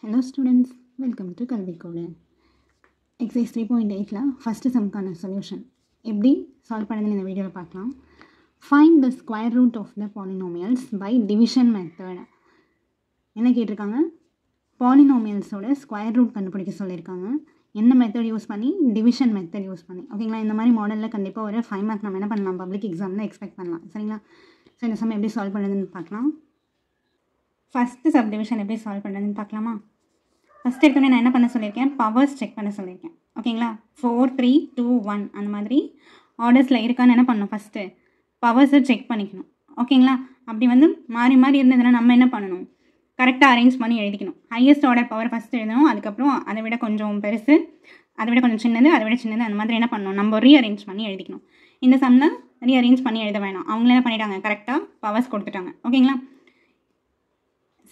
Hello students, welcome to Kalvi Code. Exercise 3.8 first sumக்கான solution எப்படி solve பண்ணுதுன்னு இந்த வீடியோல பார்க்கலாம். Find the square root of the polynomials by division method. என்ன கேட்டிருக்காங்க? Polynomials ஓட square root கண்டுபிடிக்க சொல்லியிருக்காங்க. என்ன மெத்தட் யூஸ் பண்ணி? டிவிஷன் மெத்தட் யூஸ் பண்ணி. ஓகேங்களா? இந்த மாதிரி மாடலில் கண்டிப்பாக ஒரு 5 மார்க் நம்ம என்ன பண்ணலாம்? பப்ளிக் எக்ஸாமில் எக்ஸ்பெக்ட் பண்ணலாம். சரிங்களா? ஸோ இந்த சம் எப்படி சால்வ் பண்ணுறதுன்னு பார்க்கலாம். ஃபஸ்ட்டு சப்டிவிஷன் எப்படி சால்வ் பண்ணுறதுன்னு பார்க்கலாமா? ஃபஸ்ட் எடுத்தோடனே நான் என்ன பண்ண சொல்லியிருக்கேன்? பவர்ஸ் செக் பண்ண சொல்லியிருக்கேன். ஓகேங்களா? 4, 3, 2, 1 அந்த மாதிரி ஆர்டர்ஸில் இருக்கான்னு என்ன பண்ணணும்? ஃபஸ்ட்டு பவர்ஸை செக் பண்ணிக்கணும். ஓகேங்களா? அப்படி வந்து மாறி மாறி இருந்ததுன்னா நம்ம என்ன பண்ணணும்? கரெக்டாக அரேஞ்ச் பண்ணி எழுதிக்கணும். ஹையஸ்ட் ஆர்டர் பவர் ஃபஸ்ட்டு எழுதணும். அதுக்கப்புறம் அதை விட கொஞ்சம் பெருசு, அதை விட கொஞ்சம் சின்னது, அதை விட சின்னது, அந்த மாதிரி என்ன பண்ணணும்? நம்ம ரீஅரேஞ்ச் பண்ணி எழுதிக்கணும். இந்த சம்மில் ரீஅரேஞ்ச் பண்ணி எழுத வேணாம். அவங்களே என்ன பண்ணிட்டாங்க? கரெக்டாக பவர்ஸ் கொடுத்துட்டாங்க. ஓகேங்களா?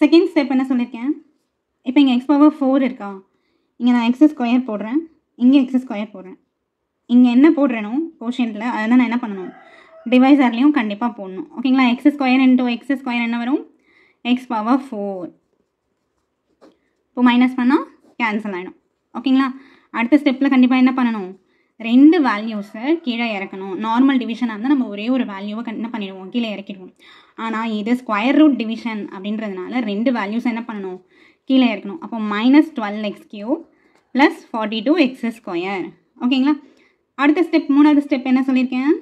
செகண்ட் ஸ்டெப் என்ன சொல்லியிருக்கேன்? இப்போ இங்கே எக்ஸ் பவர் 4 இருக்கா? இங்கே நான் எக்ஸ் ஸ்கொயர் போடுறேன், இங்கே எக்ஸ் ஸ்கொயர் போடுறேன். இங்கே என்ன போடுறேனோ கோஷியன்ட்டில் அதை தான் நான் என்ன பண்ணணும்? டிவைசர்லேயும் கண்டிப்பாக போடணும். ஓகேங்களா? X square into X square என்ன வரும்? X power 4. இப்போ மைனஸ் பண்ணால் கேன்சல் ஆகிடும். ஓகேங்களா? அடுத்த ஸ்டெப்பில் கண்டிப்பாக என்ன பண்ணணும்? ரெண்டு வேல்யூஸை கீழே இறக்கணும். நார்மல் டிவிஷனாக இருந்தால் நம்ம ஒரே ஒரு வேல்யூவை என்ன பண்ணிடுவோம்? கீழே இறக்கிடுவோம். ஆனால் இது ஸ்கொயர் ரூட் டிவிஷன் அப்படின்றதுனால ரெண்டு வேல்யூஸை என்ன பண்ணணும்? கீழே இறக்கணும். அப்போ -12x³ + 42x². ஓகேங்களா? அடுத்த ஸ்டெப், மூணாவது ஸ்டெப் என்ன சொல்லியிருக்கேன்?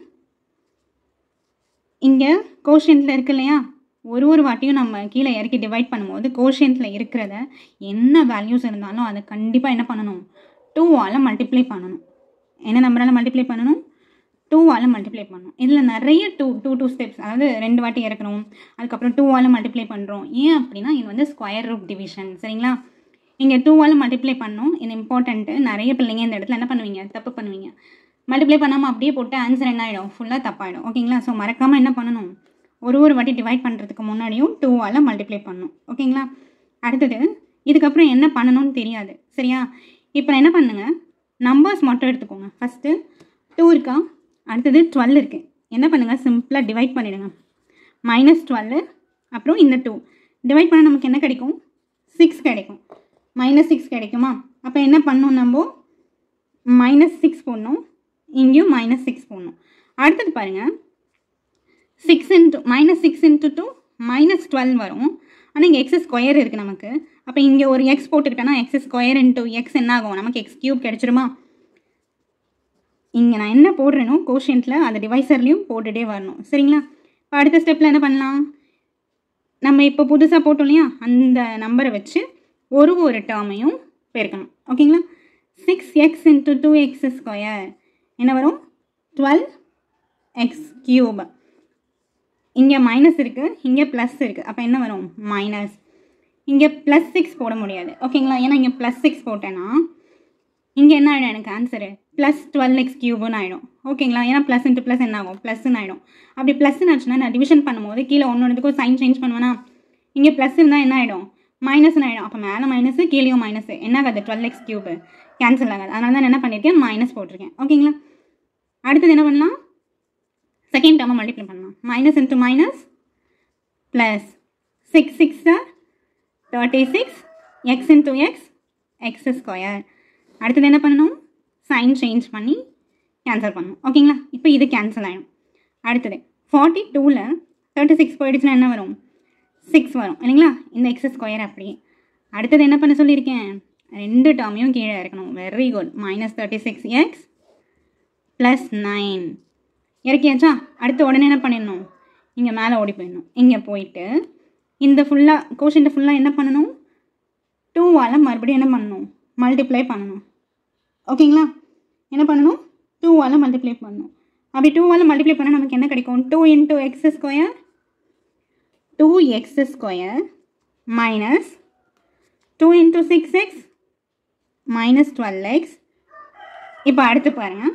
இங்கே கோஷியன்ட்டில் இருக்கு இல்லையா? ஒரு வாட்டியும் நம்ம கீழே இறக்கி டிவைட் பண்ணும்போது கோஷியன்ட்டில் இருக்கிறத என்ன வேல்யூஸ் இருந்தாலும் அதை கண்டிப்பாக என்ன பண்ணணும்? 2ஆல் மல்டிப்ளை பண்ணணும். என்ன நம்பரால் மல்டிப்ளை பண்ணணும்? 2ஆல் மல்டிப்ளை பண்ணணும். இதில் நிறைய டூ ஸ்டெப்ஸ், அதாவது ரெண்டு வாட்டி இறக்கணும், அதுக்கப்புறம் 2ஆல் மல்டிப்ளை பண்ணுறோம். ஏன் அப்படின்னா இது வந்து ஸ்கொயர் ரூட் டிவிஷன். சரிங்களா? இங்கே 2ஆல் மல்டிப்ளை பண்ணணும். இது இம்பார்ட்டண்ட்டு. நிறைய பிள்ளைங்க இந்த இடத்துல என்ன பண்ணுவீங்க? தப்பு பண்ணுவீங்க. மல்டிப்ளை பண்ணாமல் அப்படியே போட்டு ஆன்சர் என்ன ஆகிடும்? ஃபுல்லாக தப்பாகிடும். ஓகேங்களா? ஸோ மறக்காமல் என்ன பண்ணணும்? ஒரு வாட்டி டிவைட் பண்ணுறதுக்கு முன்னாடியும் 2ஆல் மல்டிப்ளை பண்ணணும். ஓகேங்களா? அடுத்தது இதுக்கப்புறம் என்ன பண்ணணும்னு தெரியாது. சரியா? இப்போ என்ன பண்ணுங்க? நம்பர்ஸ் மட்டும் எடுத்துக்கோங்க. ஃபஸ்ட்டு 2 இருக்கா? அடுத்தது 12 இருக்குது. என்ன பண்ணுங்கள்? சிம்பிளாக டிவைட் பண்ணிவிடுங்க. -12 அப்புறம் இந்த 2 டிவைட் பண்ணால் நமக்கு என்ன கிடைக்கும்? 6 கிடைக்கும். -6 கிடைக்குமா? அப்போ என்ன பண்ணணும்? நம்ம -6 போடணும், இங்கேயும் -6 போடணும். அடுத்தது பாருங்கள், -6 × 2 -12 வரும். ஆனால் இங்கே எக்ஸ் ஸ்கொயர் இருக்குது நமக்கு. அப்போ இங்கே ஒரு எக்ஸ் போட்டுக்கிட்டேன்னா x² × x என்ன ஆகும்? நமக்கு x³ கிடைச்சிருமா? இங்கே நான் என்ன போடுறேனோ கோஷியன்ட்டில் அதை டிவைசர்லேயும் போட்டுகிட்டே வரணும். சரிங்களா? இப்போ அடுத்த ஸ்டெப்பில் என்ன பண்ணலாம்? நம்ம இப்போ புதுசாக போட்டோம் இல்லையா? அந்த நம்பரை வச்சு ஒரு டேர்மையும் பெருக்கணும். ஓகேங்களா? 6x × 2x² என்ன வரும்? 12x³. இங்கே மைனஸ் இருக்குது, இங்கே ப்ளஸ் இருக்குது. அப்போ என்ன வரும்? மைனஸ். இங்கே +6 போட முடியாது. ஓகேங்களா? ஏன்னா இங்கே +6 போட்டேன்னா இங்கே என்ன ஆகிடும்? எனக்கு ஆன்சரு +12x³ ஆகிடும். ஓகேங்களா? ஏன்னா ப்ளஸ் இன்ட்டு ப்ளஸ் என்ன ஆகும்? +ன்னு ஆகிடும். அப்படி +ன்னு ஆச்சுன்னா நான் டிவிஷன் பண்ணும்போது கீழே ஒன்றுக்கும் சைன் சேஞ்ச் பண்ணுவேன்னா, இங்கே ப்ளஸ் இருந்தால் என்ன ஆகிடும்? மைனஸ்ன்னு ஆகிடும். அப்போ மேலே மைனஸு, கீழேயும் மைனஸு. என்ன ஆகாது? 12x³ கேன்சல் ஆகாது. அதனால தான் என்ன பண்ணியிருக்கேன்? மைனஸ் போட்டிருக்கேன். ஓகேங்களா? அடுத்தது என்ன பண்ணலாம்? செகண்ட் டேர்மை மல்டிப்ளை பண்ணலாம். -× +, 6 6 36, x × x x². அடுத்தது என்ன பண்ணணும்? சைன் சேஞ்ச் பண்ணி கேன்சல் பண்ணணும். ஓகேங்களா? இப்போ இது கேன்சல் ஆகிடும். அடுத்தது 42ல் 36 போயிடுச்சுன்னா என்ன வரும்? 6 வரும் இல்லைங்களா? இந்த x² அப்படியே. அடுத்தது என்ன பண்ண சொல்லியிருக்கேன்? ரெண்டு டேர்மையும் கீழே இறக்கணும். Very good. -36x + 9 இறக்கியாச்சா? அடுத்து உடனே என்ன பண்ணிடணும்? இங்கே மேலே ஓடி போயிடணும். இங்கே போயிட்டு இந்த ஃபுல்லாக கோஷன்ட்டை ஃபுல்லாக என்ன பண்ணணும்? 2ஆல் மறுபடியும் என்ன பண்ணணும்? மல்டிப்ளை பண்ணணும். ஓகேங்களா? என்ன பண்ணணும்? 2ஆல் மல்டிப்ளை பண்ணணும். அப்படி 2ஆல் மல்டிப்ளை பண்ணால் நமக்கு என்ன கிடைக்கும்? 2 × x² 2x² -2 × 6x -12x. இப்போ அடுத்து பாருங்கள்,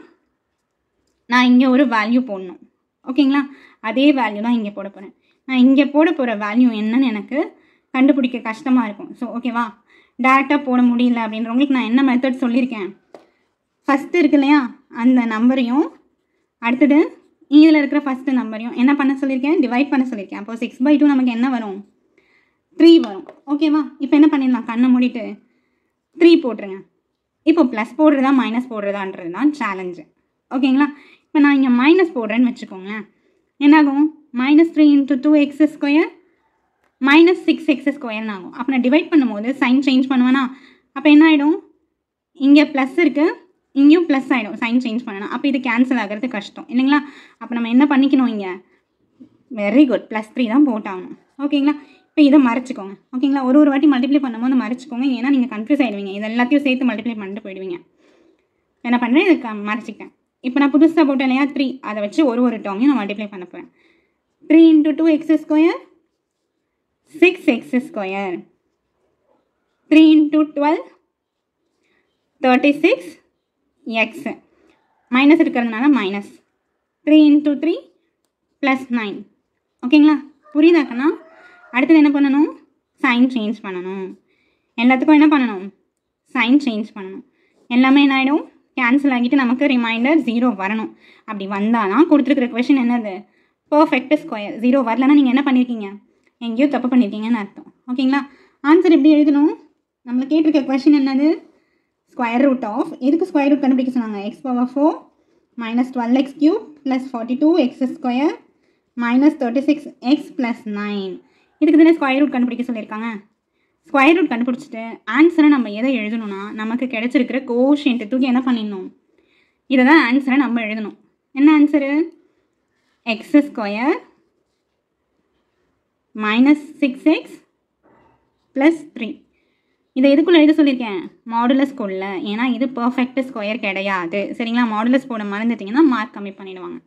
நான் இங்கே ஒரு வேல்யூ போடணும். ஓகேங்களா? அதே வேல்யூ தான் இங்கே போட போகிறேன். நான் இங்கே போட போகிற வேல்யூ என்னன்னு எனக்கு கண்டுபிடிக்க கஷ்டமாக இருக்கும். ஸோ ஓகேவா? டேரெக்டாக போட முடியல அப்படின்றவங்களுக்கு நான் என்ன மெத்தட் சொல்லியிருக்கேன்? ஃபஸ்ட்டு இருக்கு இல்லையா? அந்த நம்பரையும் அடுத்தது இதில் இருக்கிற ஃபஸ்ட்டு நம்பரையும் என்ன பண்ண சொல்லியிருக்கேன்? டிவைட் பண்ண சொல்லியிருக்கேன். அப்போ 6/2 நமக்கு என்ன வரும்? 3 வரும். ஓகேவா? இப்போ என்ன பண்ணிடலாம், கண்ணை மூடிட்டு 3 போட்டுருங்க. இப்போ ப்ளஸ் போடுறதா மைனஸ் போடுறதான்றது தான் சேலஞ்சு. ஓகேங்களா? இப்போ நான் இங்கே மைனஸ் போடுறேன்னு வச்சுக்கோங்களேன். என்னாகும், -3 × 2x² -6x² ஆகும். அப்போ நான் டிவைட் பண்ணும்போது சைன் சேஞ்ச் பண்ணுவேன்னா, அப்போ என்ன ஆகிடும், இங்கே ப்ளஸ் இருக்குது, இங்கேயும் ப்ளஸ் ஆகிடும் சைன் சேஞ்ச் பண்ணணும். அப்போ இது கேன்சல் ஆகிறது கஷ்டம் இல்லைங்களா? அப்போ நம்ம என்ன பண்ணிக்கணும், இங்கே வெரி குட் +3 தான் போட்டாகணும். ஓகேங்களா? இப்போ இதை மறைச்சிக்கோங்க. ஓகேங்களா? ஒரு வாட்டி மல்டிப்ளை பண்ணும்போது மறைச்சிக்கோங்க, ஏன்னா நீங்கள் கன்ஃபியூஸ் ஆகிடுவீங்க. இது எல்லாத்தையும் சேர்த்து மல்டிப்ளை பண்ணிட்டு போயிடுவீங்க. என்ன பண்ணுறேன், இதுக்கு மறைச்சிக்கிட்டேன். இப்போ நான் புதுசாக போட்டேன் இல்லையா 3, அதை வச்சு ஒரு டேர்மையும் நான் மல்டிப்ளை பண்ண போகிறேன். 3 × 2x², 6x², 3 × 12, 36x, மைனஸ் இருக்கிறதுனால மைனஸ் 3 × 3 +9. ஓகேங்களா? புரியுதாக்கண்ணா? அடுத்தது என்ன பண்ணணும், சைன் சேஞ்ச் பண்ணணும். எல்லாத்துக்கும் என்ன பண்ணணும், சைன் சேஞ்ச் பண்ணணும். எல்லாமே என்ன ஆகிடும், கேன்சல் ஆகிட்டு நமக்கு ரிமைண்டர் 0 வரணும். அப்படி வந்தால் தான் கொடுத்துருக்குற கொஷின் என்னது, பர்ஃபெக்ட் ஸ்கொயர். 0 வரலன்னா நீங்கள் என்ன பண்ணியிருக்கீங்க, எங்கேயோ தப்பு பண்ணியிருக்கீங்கன்னு அர்த்தம். ஓகேங்களா? ஆன்சர் எப்படி எழுதணும், நம்மளை கேட்டிருக்க கொஷின் என்னது, ஸ்கொயர் ரூட் ஆஃப், எதுக்கு ஸ்கொயர் ரூட் கண்டுபிடிக்க சொன்னாங்க, x⁴ -12x³ + 42x² -36x + 9. இதுக்கு தானே ஸ்கொயர் ரூட் கண்டுபிடிக்க சொல்லியிருக்காங்க. ஸ்கொயர் ரூட் கண்டுபிடிச்சிட்டு ஆன்சரை நம்ம எதை எழுதணும்னா, நமக்கு கிடைச்சிருக்கிற கோஷியன்ட்டு தூக்கி என்ன பண்ணிடணும், இதை தான் ஆன்சரை நம்ம எழுதணும். என்ன ஆன்சரு, x² -6x + 3. இதை எதுக்குள்ளே எழுத சொல்லியிருக்கேன், மாடுலஸ்குள்ளே. ஏன்னா இது பர்ஃபெக்ட் ஸ்கொயர் கிடையாது. சரிங்களா? மாடுலஸ் போட மறந்துட்டிங்கன்னா மார்க் கம்மி பண்ணிவிடுவாங்க.